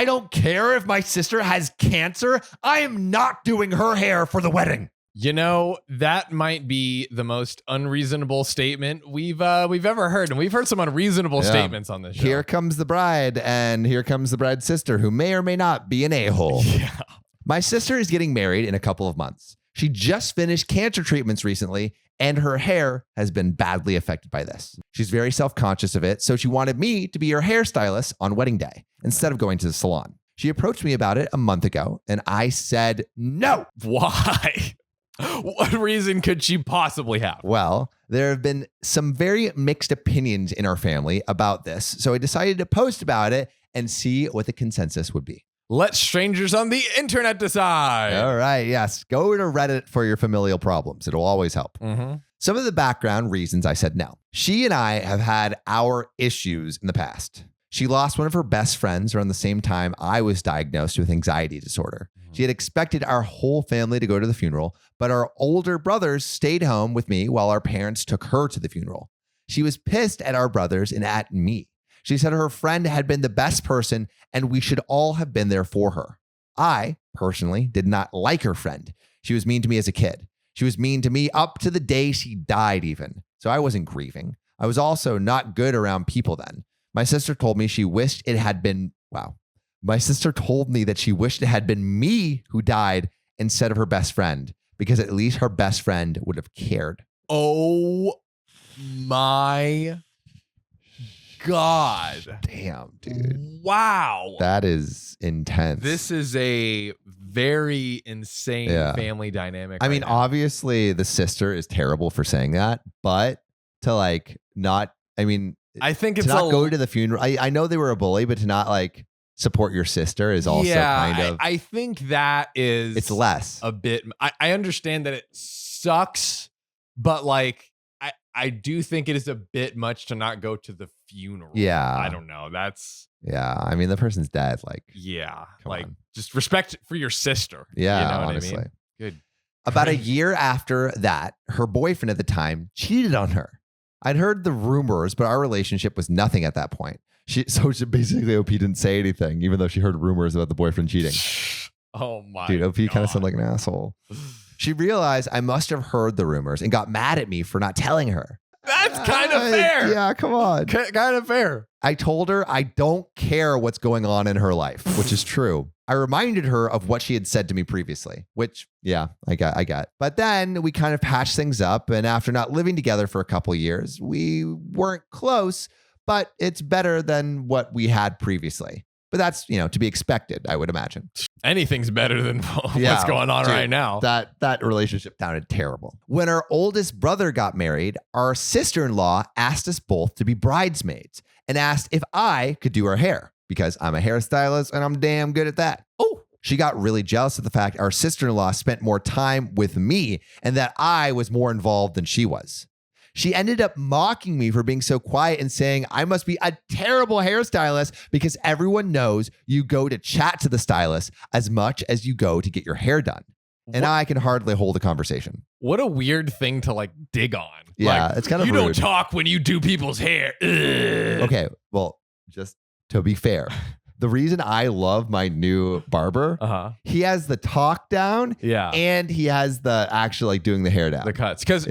I don't care if my sister has cancer. I am not doing her hair for the wedding. You know, that might be the most unreasonable statement we've ever heard. And we've heard some unreasonable statements on this show. Here comes the bride, and here comes the bride's sister, who may or may not be an a-hole. Yeah. My sister is getting married in a couple of months. She just finished cancer treatments recently, and her hair has been badly affected by this. She's very self-conscious of it, so she wanted me to be her hairstylist on wedding day instead of going to the salon. She approached me about it a month ago, and I said no. Why? What reason could she possibly have? Well, there have been some very mixed opinions in our family about this, so I decided to post about it and see what the consensus would be. Let strangers on the internet decide. All right, yes. Go to Reddit for your familial problems. It'll always help. Mm-hmm. Some of the background reasons I said no. She and I have had our issues in the past. She lost one of her best friends around the same time I was diagnosed with anxiety disorder. She had expected our whole family to go to the funeral, but our older brothers stayed home with me while our parents took her to the funeral. She was pissed at our brothers and at me. She said her friend had been the best person and we should all have been there for her. I, personally, did not like her friend. She was mean to me as a kid. She was mean to me up to the day she died even. So I wasn't grieving. I was also not good around people then. My sister told me she wished it had been, My sister told me that she wished it had been me who died instead of her best friend, because at least her best friend would have cared. Oh my God. Damn, dude. Wow. That is intense. This is a very insane family dynamic. I mean, obviously the sister is terrible for saying that, but to like not, I mean, I think it's to not go to the funeral. I know they were a bully, but to not like support your sister is also kind of. I think that is. It's less a bit. I understand that it sucks, but like I do think it is a bit much to not go to the funeral. Yeah, I don't know. That's. Yeah, I mean the person's dead. Like, yeah, like just respect for your sister. Yeah, you know honestly. what I mean? Good. About a year after that, her boyfriend at the time cheated on her. I'd heard the rumors, but our relationship was nothing at that point. So basically, OP didn't say anything, even though she heard rumors about the boyfriend cheating. Oh my Dude, OP kind of God. sounded like an asshole. She realized I must have heard the rumors and got mad at me for not telling her. That's kind of fair. Yeah, come on. Kind of fair. I told her I don't care what's going on in her life, which is true. I reminded her of what she had said to me previously, which, yeah, I got. But then we kind of patched things up. And after not living together for a couple years, we weren't close, but it's better than what we had previously. But that's, to be expected, I would imagine. Anything's better than what's going on right now. That relationship sounded terrible. When our oldest brother got married, our sister-in-law asked us both to be bridesmaids and asked if I could do her hair because I'm a hairstylist and I'm damn good at that. Oh, she got really jealous of the fact our sister-in-law spent more time with me and that I was more involved than she was. She ended up mocking me for being so quiet and saying I must be a terrible hairstylist because everyone knows you go to chat to the stylist as much as you go to get your hair done. And I can hardly hold a conversation. What a weird thing to like dig on. Yeah, like, it's kind of you rude. don't talk when you do people's hair. Ugh. Okay, well, just to be fair, the reason I love my new barber, he has the talk down, and he has the actual like doing the hair down, the cuts. Because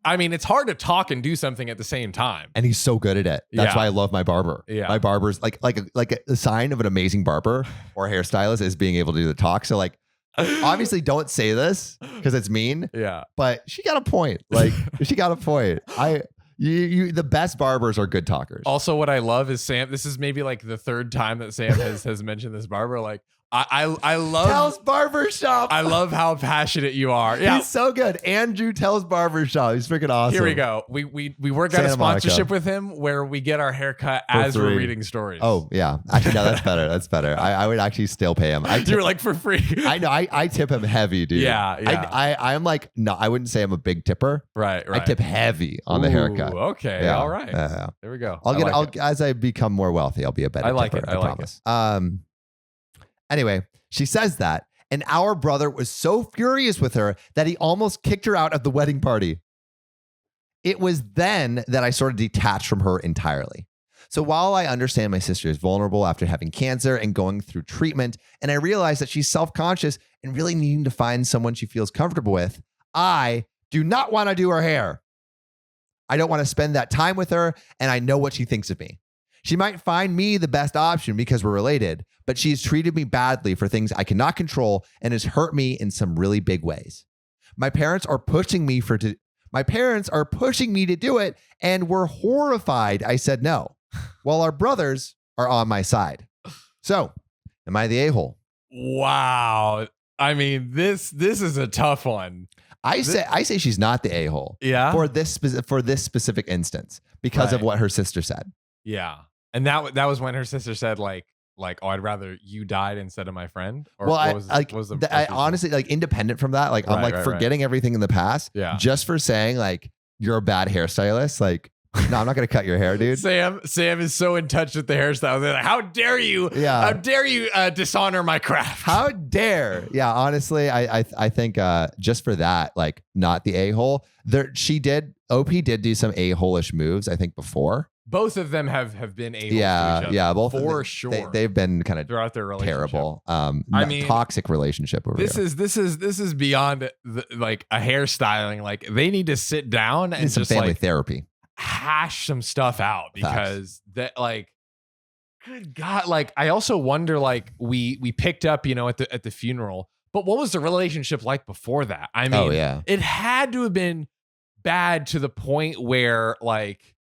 I mean, it's hard to talk and do something at the same time, and he's so good at it. That's why I love my barber. Yeah, my barber's like a sign of an amazing barber or hairstylist is being able to do the talk. So like, obviously, don't say this because it's mean. Yeah, but she got a point. Like she got a point. The best barbers are good talkers. Also, what I love is Sam. This is maybe like the third time that Sam has mentioned this barber. Like, I love Tells Barbershop. I love how passionate you are. Yeah, he's so good. Andrew Tells Barbershop. He's freaking awesome. Here we go. We work out a sponsorship with him where we get our haircut as we're reading stories. Oh yeah, actually no, that's better. That's better. I would actually still pay him. You were like for free. I know. I tip him heavy, dude. Yeah. I'm like no. I wouldn't say I'm a big tipper. Right. I tip heavy on the haircut. Okay. Yeah, all right. There we go. I'll as I become more wealthy, I'll be a better. I like tipper, it. I like promise. Anyway, she says that, and our brother was so furious with her that he almost kicked her out of the wedding party. It was then that I sort of detached from her entirely. So while I understand my sister is vulnerable after having cancer and going through treatment, and I realize that she's self-conscious and really needing to find someone she feels comfortable with, I do not want to do her hair. I don't want to spend that time with her, and I know what she thinks of me. She might find me the best option because we're related, but she's treated me badly for things I cannot control and has hurt me in some really big ways. My parents are pushing me to do it, and we're horrified I said no, while our brothers are on my side. So, am I the a-hole? Wow. I mean, this is a tough one. I say she's not the a-hole. Yeah. For this specific instance because of what her sister said. Yeah. And that was when her sister said like, oh, I'd rather you died instead of my friend. Or well, I honestly, like, independent from that, like, I'm like forgetting everything in the past. Yeah. Just for saying like you're a bad hairstylist. Like, no, I'm not gonna cut your hair, dude. Sam is so in touch with the hairstyle. They're like, how dare you? Yeah. How dare you dishonor my craft? How dare? Yeah. Honestly, I think just for that, like, not the a-hole. OP did do some a-hole-ish moves, I think, before. Both of them have been a-holes. Yeah, both for sure. They've been kind of throughout their relationship. Terrible. I mean, toxic relationship over this here. This is beyond like a hairstyling. Like, they need to sit down and some just family like therapy, hash some stuff out, because that, like, good God, like, I also wonder, like, we picked up, at the funeral, but what was the relationship like before that? I mean, it had to have been bad to the point where, like,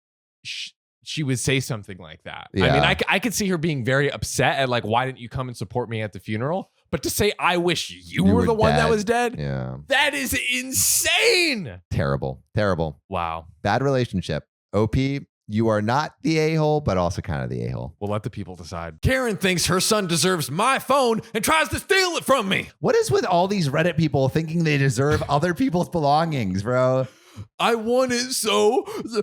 she would say something like that. Yeah. I mean, I could see her being very upset at, like, why didn't you come and support me at the funeral? But to say, I wish you were the one that was dead. Yeah. That is insane. Terrible. Wow. Bad relationship. OP, you are not the a-hole, but also kind of the a-hole. We'll let the people decide. Karen thinks her son deserves my phone and tries to steal it from me. What is with all these Reddit people thinking they deserve other people's belongings, bro? I want it, so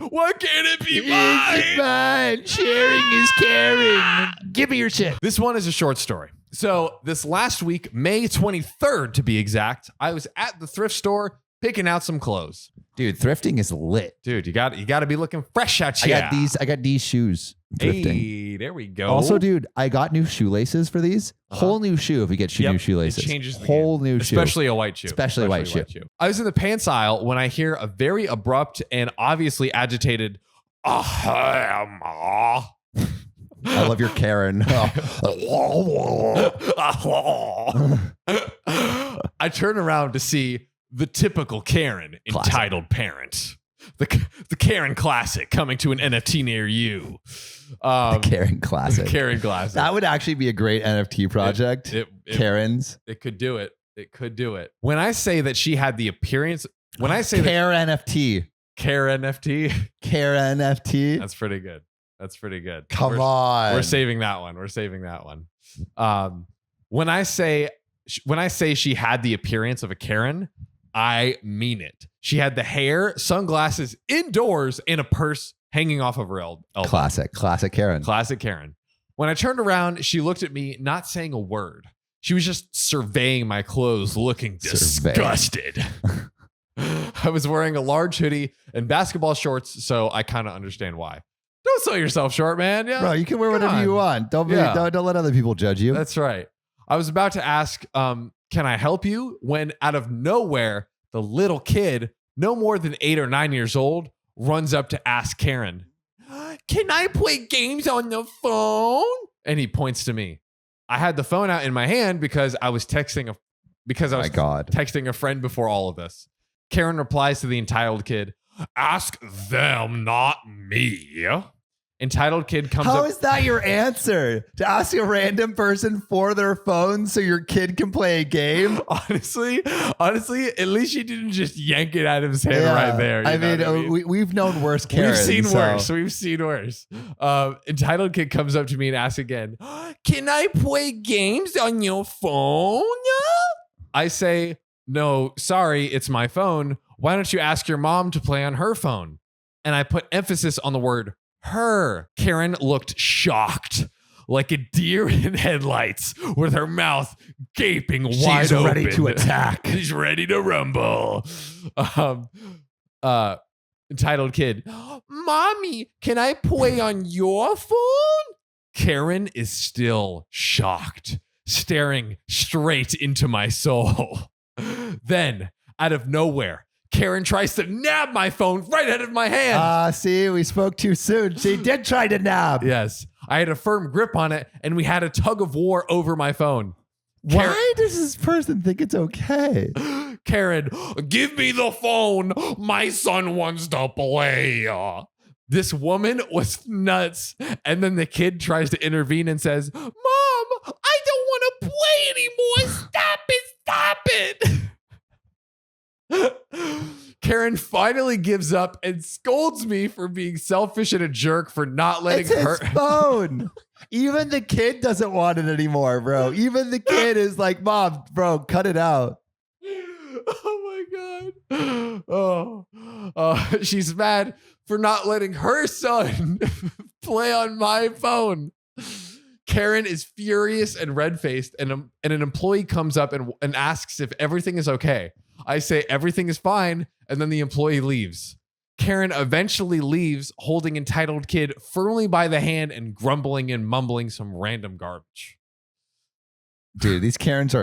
why can't it be mine? It's mine. Sharing is caring. Give me your shit. This one is a short story. So this last week, May 23rd to be exact, I was at the thrift store picking out some clothes. Dude, thrifting is lit. Dude, you got to be looking fresh out here. I got these shoes. Thrifting. Hey, there we go. Also, dude, I got new shoelaces for these. Whole new shoe if we get new shoelaces. It changes the whole game. new shoe. Especially a white shoe. Especially a white shoe. I was in the pants aisle when I hear a very abrupt and obviously agitated, I love your Karen. I turn around to see the typical Karen, entitled parent. The Karen Classic coming to an NFT near you. The Karen Classic. The Karen Classic. That would actually be a great NFT project. Karen's. It could do it. It could do it. When I say that she had the appearance, when I say Karen NFT. Karen NFT. Karen NFT. That's pretty good. That's pretty good. Come on. We're saving that one. When I say she had the appearance of a Karen, I mean it. She had the hair, sunglasses, indoors, and a purse hanging off of her elbow. Classic Karen. Classic Karen. When I turned around, she looked at me, not saying a word. She was just surveying my clothes, looking disgusted. I was wearing a large hoodie and basketball shorts, so I kind of understand why. Don't sell yourself short, man. Yeah, bro, you can wear whatever you want. Don't let other people judge you. That's right. I was about to ask, can I help you? When out of nowhere, the little kid, no more than 8 or 9 years old, runs up to ask Karen, can I play games on the phone? And he points to me. I had the phone out in my hand because I was texting texting a friend before all of this. Karen replies to the entitled kid, ask them, not me. Entitled kid comes up. How is that your answer? To ask a random person for their phone so your kid can play a game? Honestly, at least you didn't just yank it out of his hand right there. I mean, we've known worse Karens. We've seen worse. Entitled kid comes up to me and asks again, can I play games on your phone? I say, no, sorry, it's my phone. Why don't you ask your mom to play on her phone? And I put emphasis on the word her. Karen looked shocked, like a deer in headlights, with her mouth gaping wide open. She's ready to attack. She's ready to rumble. Entitled kid, Mommy, can I play on your phone? Karen is still shocked, staring straight into my soul. Then, out of nowhere, Karen tries to nab my phone right out of my hand. See, we spoke too soon. She did try to nab. Yes, I had a firm grip on it, and we had a tug of war over my phone. Why does this person think it's okay? Karen, give me the phone. My son wants to play. This woman was nuts. And then the kid tries to intervene and says, Mom, I don't want to play anymore. Stop it. Karen finally gives up and scolds me for being selfish and a jerk for not letting her. It's his phone. Even the kid doesn't want it anymore, bro. Even the kid is like, Mom, bro, cut it out. Oh my God. She's mad for not letting her son play on my phone. Karen is furious and red-faced, and an employee comes up and asks if everything is okay. I say everything is fine, and then the employee leaves. Karen eventually leaves, holding entitled kid firmly by the hand and grumbling and mumbling some random garbage. Dude, these Karens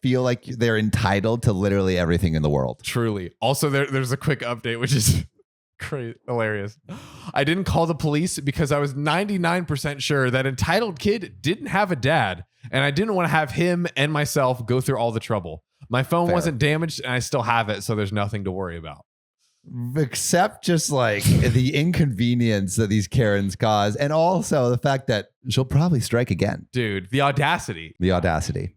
feel like they're entitled to literally everything in the world. Truly. Also, there's a quick update, which is crazy, hilarious. I didn't call the police because I was 99% sure that entitled kid didn't have a dad, and I didn't want to have him and myself go through all the trouble. My phone wasn't damaged, and I still have it, so there's nothing to worry about. Except just like the inconvenience that these Karens cause, and also the fact that she'll probably strike again. Dude, the audacity. The audacity.